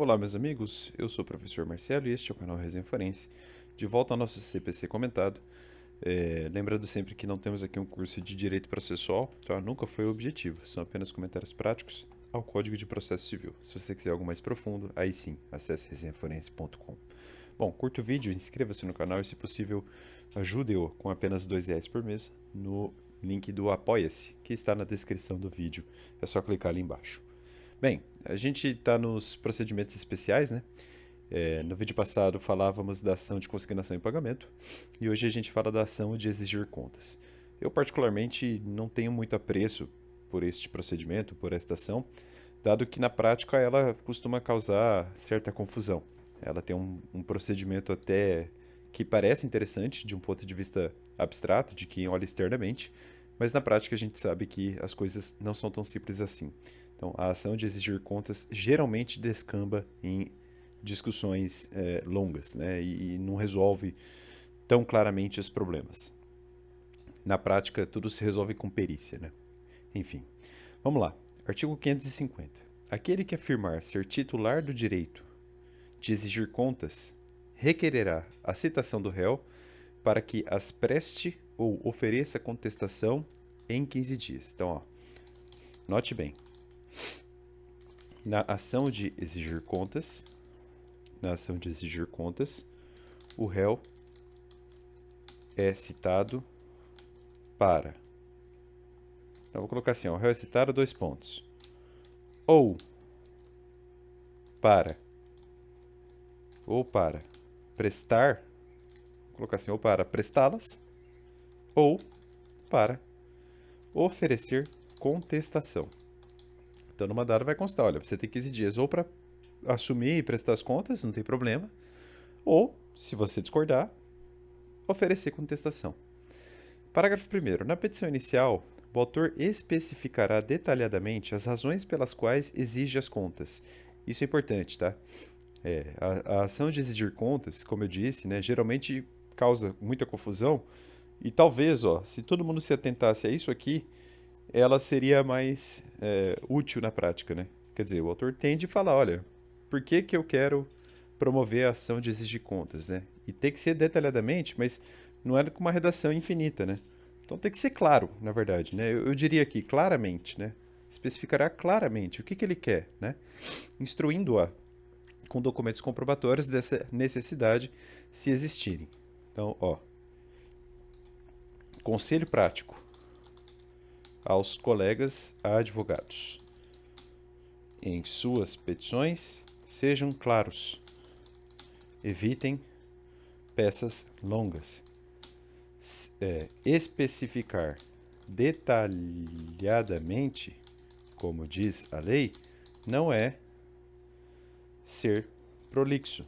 Olá, meus amigos, eu sou o professor Marcelo e este é o canal Resenha Forense. De volta ao nosso CPC comentado. Lembrando sempre que não temos aqui um curso de direito processual, tá? Nunca foi o objetivo, são apenas comentários práticos ao Código de Processo Civil. Se você quiser algo mais profundo, aí sim, acesse resenhaforense.com. Bom, curta o vídeo, inscreva-se no canal e, se possível, ajude-o com apenas R$ 2 por mês no link do Apoia-se, que está na descrição do vídeo. É só clicar ali embaixo. Bem, a gente está nos procedimentos especiais, né? No vídeo passado falávamos da ação de consignação e pagamento e hoje a gente fala da ação de exigir contas. Eu particularmente não tenho muito apreço por este procedimento, por esta ação, dado que na prática ela costuma causar certa confusão. Ela tem um procedimento até que parece interessante de um ponto de vista abstrato, de quem olha externamente, mas na prática a gente sabe que as coisas não são tão simples assim. Então, a ação de exigir contas geralmente descamba em discussões longas, né, e não resolve tão claramente os problemas. Na prática, tudo se resolve com perícia. Né? Enfim, vamos lá. Artigo 550. Aquele que afirmar ser titular do direito de exigir contas requererá a citação do réu para que as preste ou ofereça contestação em 15 dias. Então, ó, note bem. Na ação de exigir contas, o réu é citado para. Então, vou colocar assim: ó, o réu é citado, dois pontos. Ou para prestar, vou colocar assim, ou para prestá-las, ou para oferecer contestação. Então, no mandado vai constar: olha, você tem 15 dias ou para assumir e prestar as contas, não tem problema, ou, se você discordar, oferecer contestação. Parágrafo 1º. Na petição inicial, o autor especificará detalhadamente as razões pelas quais exige as contas. Isso é importante, tá? A ação de exigir contas, como eu disse, né, geralmente causa muita confusão e talvez, ó, se todo mundo se atentasse a isso aqui, ela seria mais útil na prática, né? Quer dizer, o autor tende a falar, olha, por que que eu quero promover a ação de exigir contas, né? E tem que ser detalhadamente, mas não é com uma redação infinita, né? Então tem que ser claro, na verdade, né? Eu diria aqui, claramente, né? Especificará claramente o que ele quer, né? Instruindo-a com documentos comprobatórios dessa necessidade, se existirem. Então, ó, conselho prático aos colegas advogados. Em suas petições, sejam claros. Evitem peças longas. Especificar detalhadamente, como diz a lei, não é ser prolixo.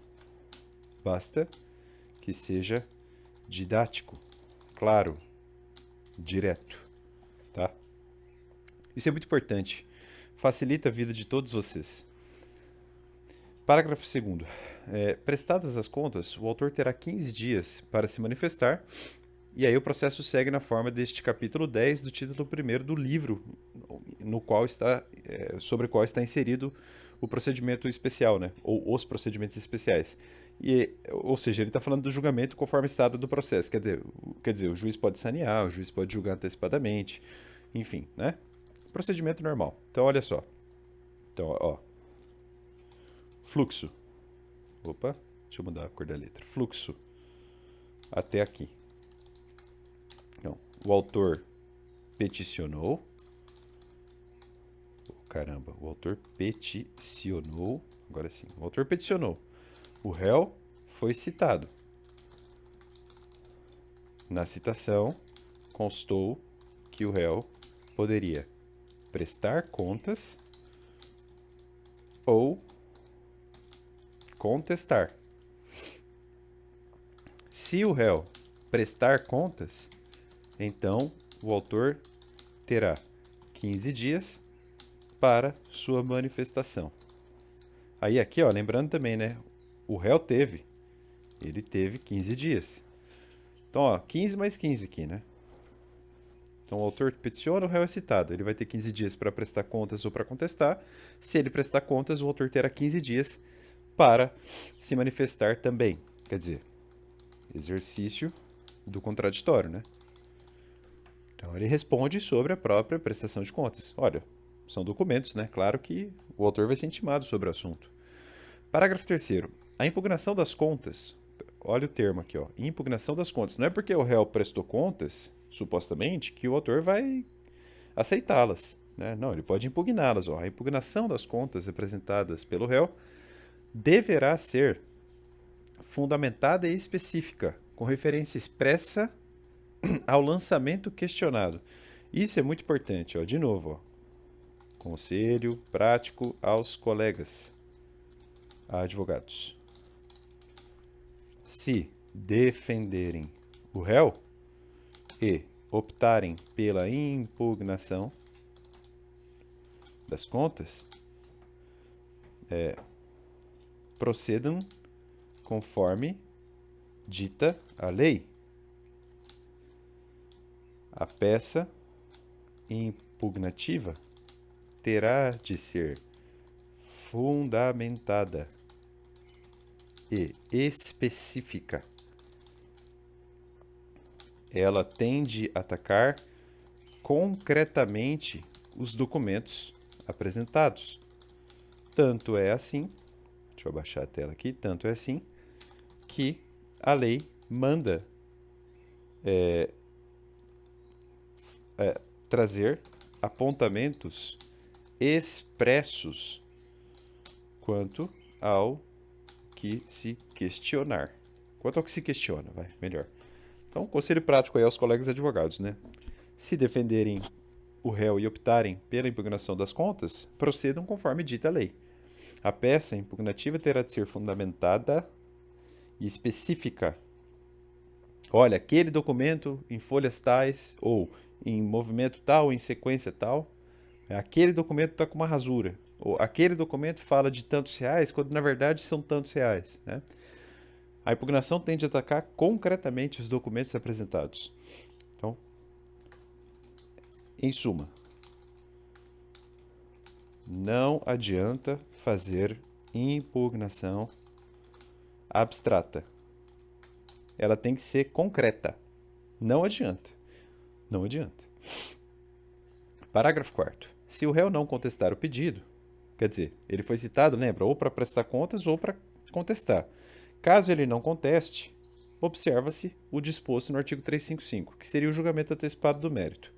Basta que seja didático, claro, direto, tá? Isso é muito importante. Facilita a vida de todos vocês. Parágrafo 2º. Prestadas as contas, o autor terá 15 dias para se manifestar, e aí o processo segue na forma deste capítulo 10 do título 1º do livro, no qual está, sobre o qual está inserido o procedimento especial, né? Ou os procedimentos especiais. Ou seja, ele está falando do julgamento conforme estado do processo. Quer dizer, o juiz pode sanear, o juiz pode julgar antecipadamente, enfim, né? Procedimento normal. Então, olha só. Então, ó. Fluxo. Opa, deixa eu mudar a cor da letra. Fluxo. Até aqui. Então, o autor peticionou. Caramba, o autor peticionou. Agora sim, o autor peticionou. O réu foi citado. Na citação, constou que o réu poderia prestar contas ou contestar. Se o réu prestar contas, então o autor terá 15 dias para sua manifestação. Aí aqui, ó, lembrando também, né? O réu ele teve 15 dias. Então, ó, 15 mais 15 aqui, né? Então, o autor peticiona, o réu é citado. Ele vai ter 15 dias para prestar contas ou para contestar. Se ele prestar contas, o autor terá 15 dias para se manifestar também. Quer dizer, exercício do contraditório, né? Então ele responde sobre a própria prestação de contas. Olha, são documentos, né? Claro que o autor vai ser intimado sobre o assunto. Parágrafo 3º. A impugnação das contas, olha o termo aqui, ó, impugnação das contas. Não é porque o réu prestou contas, supostamente, que o autor vai aceitá-las, né? Não, ele pode impugná-las. Ó. A impugnação das contas apresentadas pelo réu deverá ser fundamentada e específica, com referência expressa ao lançamento questionado. Isso é muito importante, ó. De novo, ó. Conselho prático aos colegas advogados. Se defenderem o réu e optarem pela impugnação das contas, procedam conforme dita a lei. A peça impugnativa terá de ser fundamentada e específica. Ela tem de atacar concretamente os documentos apresentados. Tanto é assim, deixa eu abaixar a tela aqui, tanto é assim que a lei manda trazer apontamentos expressos quanto ao que se questionar. Quanto ao que se questiona, vai, melhor. Então, conselho prático aí aos colegas advogados, né? Se defenderem o réu e optarem pela impugnação das contas, procedam conforme dita a lei. A peça impugnativa terá de ser fundamentada e específica. Olha, aquele documento em folhas tais, ou em movimento tal, em sequência tal, aquele documento está com uma rasura. Ou aquele documento fala de tantos reais, quando na verdade são tantos reais, né? A impugnação tende a atacar concretamente os documentos apresentados. Então, em suma, não adianta fazer impugnação abstrata. Ela tem que ser concreta. Não adianta. Não adianta. Parágrafo 4º. Se o réu não contestar o pedido, quer dizer, ele foi citado, lembra, ou para prestar contas ou para contestar. Caso ele não conteste, observa-se o disposto no artigo 355, que seria o julgamento antecipado do mérito.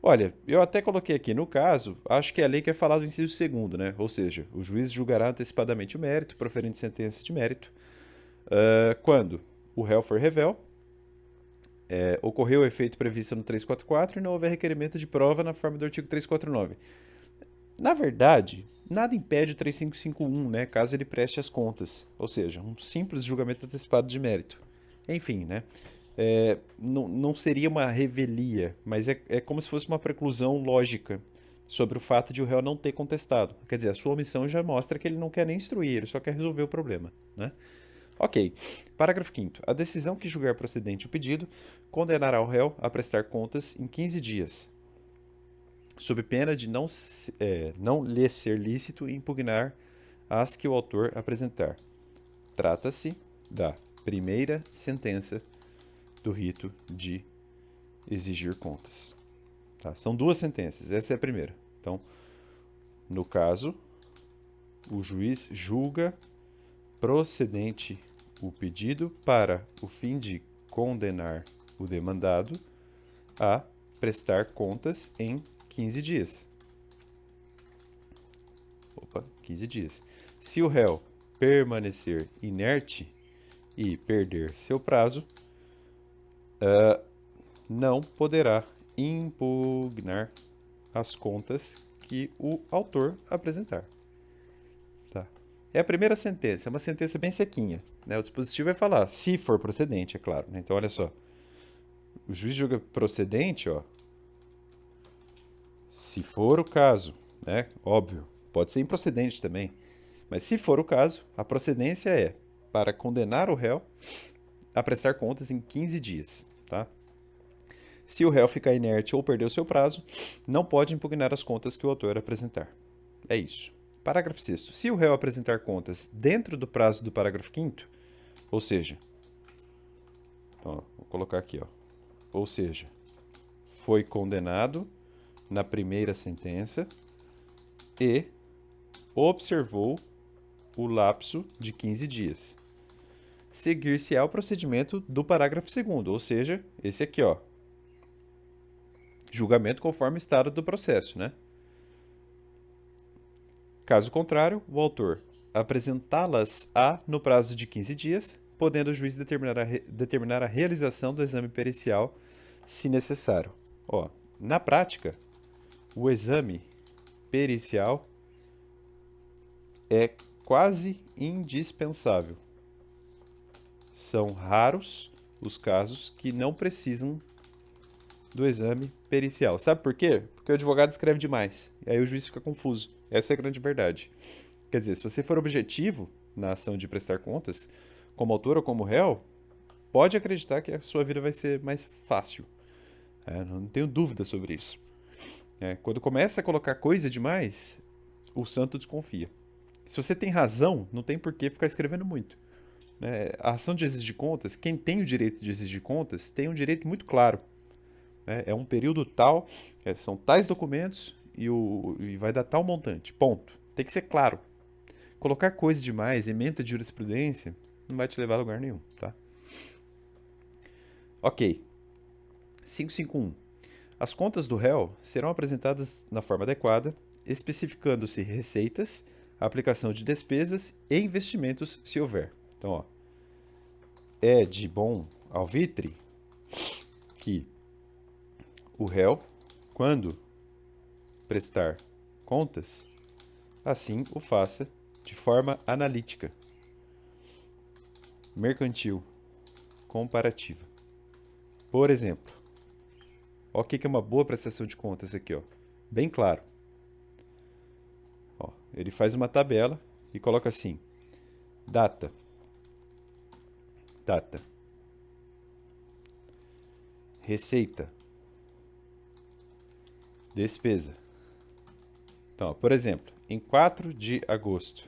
Olha, eu até coloquei aqui no caso, acho que é a lei que é falado no inciso 2º, né? Ou seja, o juiz julgará antecipadamente o mérito, proferindo sentença de mérito, quando o réu for revel, ocorreu o efeito previsto no 344 e não houver requerimento de prova na forma do artigo 349. Na verdade, nada impede o 3551, né, caso ele preste as contas, ou seja, um simples julgamento antecipado de mérito. Enfim, né, não seria uma revelia, mas é como se fosse uma preclusão lógica sobre o fato de o réu não ter contestado. Quer dizer, a sua omissão já mostra que ele não quer nem instruir, ele só quer resolver o problema, né? Ok. Parágrafo 5º. A decisão que julgar procedente o pedido condenará o réu a prestar contas em 15 dias, sob pena de não lhe ser lícito impugnar as que o autor apresentar. Trata-se da primeira sentença do rito de exigir contas. Tá? São duas sentenças, essa é a primeira. Então, no caso, o juiz julga procedente o pedido para o fim de condenar o demandado a prestar contas em 15 dias. 15 dias. Se o réu permanecer inerte e perder seu prazo, não poderá impugnar as contas que o autor apresentar. Tá? É a primeira sentença, é uma sentença bem sequinha. Né? O dispositivo vai falar, se for procedente, é claro. Né? Então, olha só. O juiz julga procedente, ó, se for o caso, né? Óbvio, pode ser improcedente também. Mas se for o caso, a procedência é para condenar o réu a prestar contas em 15 dias. Tá? Se o réu ficar inerte ou perder o seu prazo, não pode impugnar as contas que o autor apresentar. É isso. Parágrafo 6º. Se o réu apresentar contas dentro do prazo do parágrafo 5º, ou seja, ó, vou colocar aqui, ó, ou seja, foi condenado na primeira sentença e observou o lapso de 15 dias. Seguir-se-á o procedimento do parágrafo 2º, ou seja, esse aqui, ó, julgamento conforme o estado do processo, né? Caso contrário, o autor apresentá-las-á no prazo de 15 dias, podendo o juiz determinar a realização do exame pericial, se necessário. Ó, na prática, o exame pericial é quase indispensável. São raros os casos que não precisam do exame pericial. Sabe por quê? Porque o advogado escreve demais. E aí o juiz fica confuso. Essa é a grande verdade. Quer dizer, se você for objetivo na ação de prestar contas, como autor ou como réu, pode acreditar que a sua vida vai ser mais fácil. Não tenho dúvida sobre isso. Quando começa a colocar coisa demais, o santo desconfia. Se você tem razão, não tem por que ficar escrevendo muito. A ação de exigir contas, quem tem o direito de exigir contas, tem um direito muito claro. É um período tal, são tais documentos e vai dar tal montante. Ponto. Tem que ser claro. Colocar coisa demais, ementa de jurisprudência, não vai te levar a lugar nenhum, tá? Ok. 551. As contas do réu serão apresentadas na forma adequada, especificando-se receitas, aplicação de despesas e investimentos, se houver. Então, ó, é de bom alvitre que o réu, quando prestar contas, assim o faça de forma analítica, mercantil, comparativa. Por exemplo, ó, o que é uma boa prestação de contas aqui, ó, bem claro. Ó, ele faz uma tabela e coloca assim: data, receita, despesa. Então, ó, por exemplo, em 4 de agosto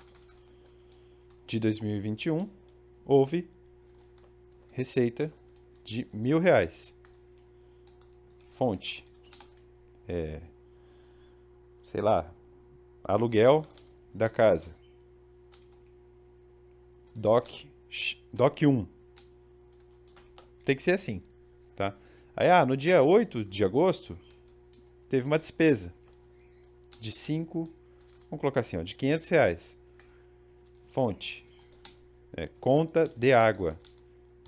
de 2021, houve receita de R$ 1.000. Fonte, sei lá, aluguel da casa. DOC 1. Tem que ser assim, tá? Aí, no dia 8 de agosto, teve uma despesa de vamos colocar assim, ó, de R$ 500. Fonte, conta de água,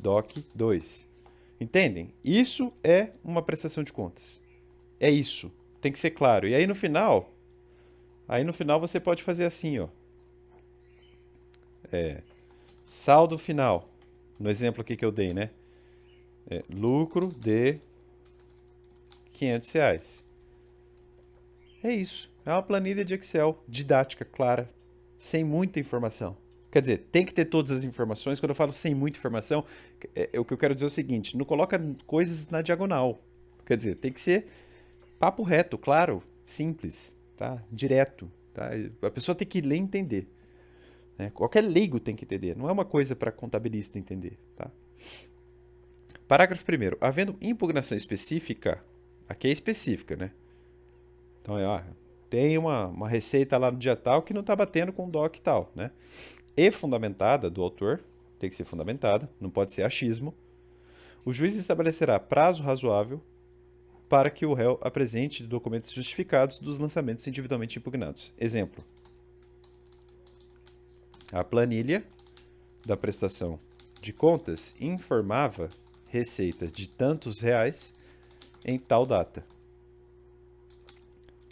DOC 2. Entendem? Isso é uma prestação de contas. É isso. Tem que ser claro. E aí no final você pode fazer assim, ó. Saldo final. No exemplo aqui que eu dei, né? Lucro de R$ 500. É isso. É uma planilha de Excel didática, clara, sem muita informação. Quer dizer, tem que ter todas as informações. Quando eu falo sem muita informação, o que eu quero dizer é o seguinte: não coloca coisas na diagonal. Quer dizer, tem que ser papo reto, claro, simples, tá? Direto. Tá? A pessoa tem que ler e entender. Né? Qualquer leigo tem que entender. Não é uma coisa para contabilista entender. Tá? Parágrafo 1º. Havendo impugnação específica, aqui é específica, né? Então, tem uma receita lá no dia tal que não está batendo com o DOC tal, né? E fundamentada do autor, tem que ser fundamentada, não pode ser achismo, o juiz estabelecerá prazo razoável para que o réu apresente documentos justificados dos lançamentos individualmente impugnados. Exemplo: a planilha da prestação de contas informava receita de tantos reais em tal data.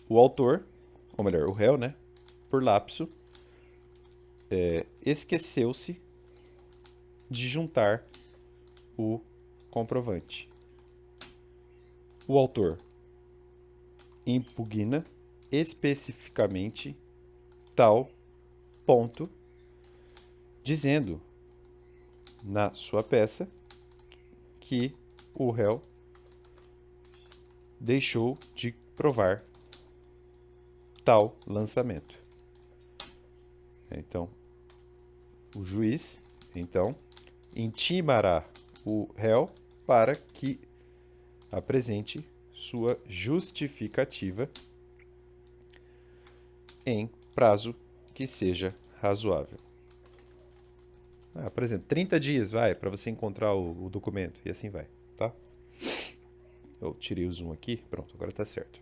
O autor, ou melhor, o réu, né, por lapso, esqueceu-se de juntar o comprovante. O autor impugna especificamente tal ponto, dizendo na sua peça que o réu deixou de provar tal lançamento. Então, o juiz, então, intimará o réu para que apresente sua justificativa em prazo que seja razoável. Por exemplo, 30 dias, vai, para você encontrar o documento, e assim vai, tá? Eu tirei o zoom aqui, pronto, agora está certo.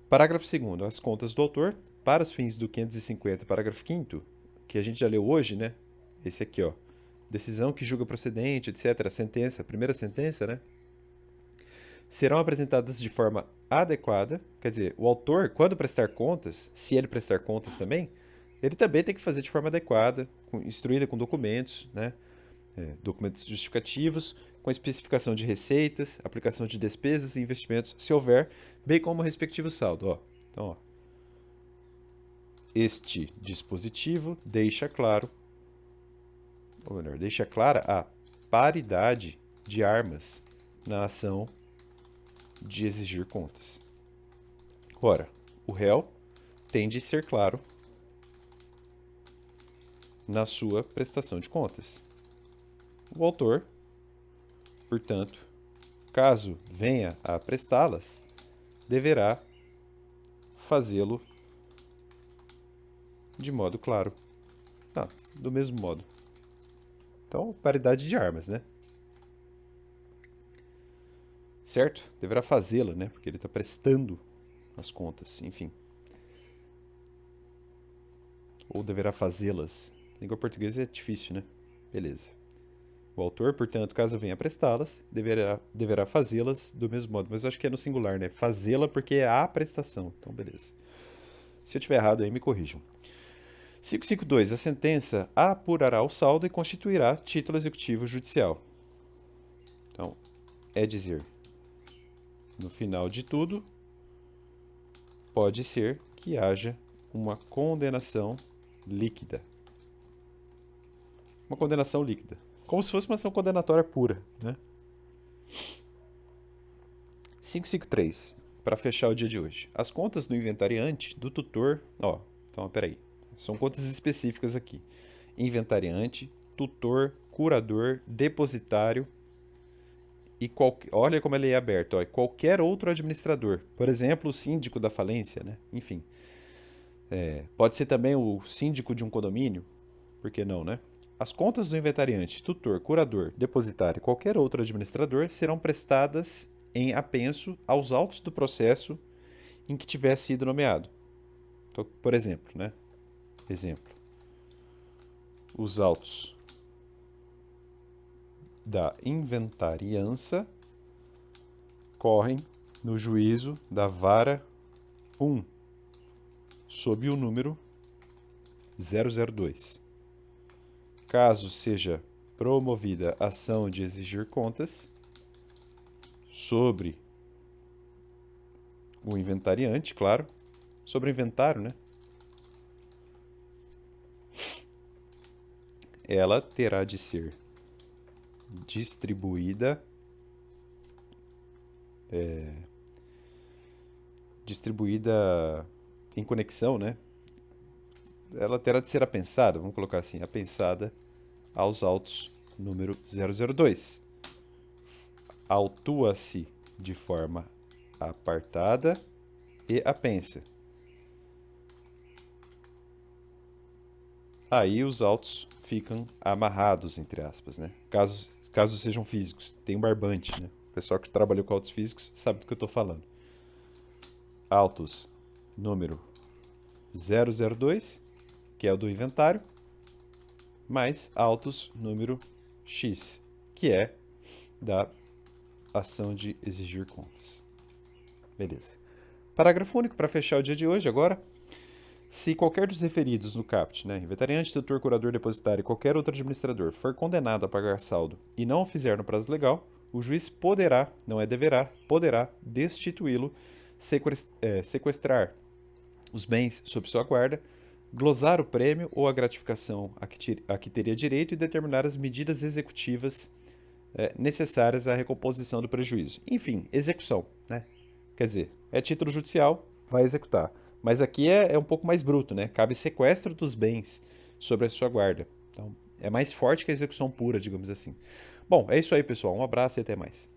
Parágrafo 2º. As contas do autor, para os fins do 550, parágrafo 5º, que a gente já leu hoje, né? Esse aqui, ó. Decisão que julga procedente, etc. Sentença, primeira sentença, né? Serão apresentadas de forma adequada. Quer dizer, o autor, quando prestar contas, se ele prestar contas também, ele também tem que fazer de forma adequada, instruída com documentos, né? Documentos justificativos, com especificação de receitas, aplicação de despesas e investimentos, se houver, bem como o respectivo saldo. Ó. Então, ó, este dispositivo deixa claro, ou melhor, deixa clara a paridade de armas na ação de exigir contas. Ora, o réu tem de ser claro na sua prestação de contas. O autor, portanto, caso venha a prestá-las, deverá fazê-lo de modo claro. Do mesmo modo. Então, paridade de armas, né? Certo? Deverá fazê-la, né? Porque ele está prestando as contas, enfim. Ou deverá fazê-las. Língua portuguesa é difícil, né? Beleza. O autor, portanto, caso venha a prestá-las, deverá fazê-las do mesmo modo. Mas eu acho que é no singular, né? Fazê-la porque é a prestação. Então, beleza. Se eu estiver errado, aí me corrijam. 552. A sentença apurará o saldo e constituirá título executivo judicial. Então, é dizer, no final de tudo, pode ser que haja uma condenação líquida. Uma condenação líquida. Como se fosse uma ação condenatória pura, né? 553. Para fechar o dia de hoje. As contas do inventariante, do tutor... Então, peraí. São contas específicas aqui. Inventariante, tutor, curador, depositário e olha como ele é aberto. Ó, qualquer outro administrador. Por exemplo, o síndico da falência, né? Enfim. Pode ser também o síndico de um condomínio. Por que não, né? As contas do inventariante, tutor, curador, depositário e qualquer outro administrador serão prestadas em apenso aos autos do processo em que tiver sido nomeado. Então, por exemplo, né? Exemplo. Os autos da inventariança correm no juízo da vara 1, sob o número 002. Caso seja promovida ação de exigir contas sobre o inventariante, claro, sobre o inventário, né? Ela terá de ser distribuída em conexão, né? Ela terá de ser apensada, vamos colocar assim, apensada aos autos número 002. Autua-se de forma apartada e apensa. Aí os autos ficam amarrados, entre aspas, né? Caso sejam físicos. Tem um barbante, né? O pessoal que trabalhou com autos físicos sabe do que eu estou falando. Autos número 002, que é o do inventário, mais autos número X, que é da ação de exigir contas. Beleza. Parágrafo único para fechar o dia de hoje agora. Se qualquer dos referidos no caput, né, inventariante, tutor, curador, depositário e qualquer outro administrador for condenado a pagar saldo e não o fizer no prazo legal, o juiz poderá, não é deverá, poderá destituí-lo, sequestrar os bens sob sua guarda, glosar o prêmio ou a gratificação a que teria direito e determinar as medidas executivas necessárias à recomposição do prejuízo. Enfim, execução, né? Quer dizer, é título judicial, vai executar. Mas aqui é um pouco mais bruto, né? Cabe sequestro dos bens sobre a sua guarda. Então, é mais forte que a execução pura, digamos assim. Bom, é isso aí, pessoal. Um abraço e até mais.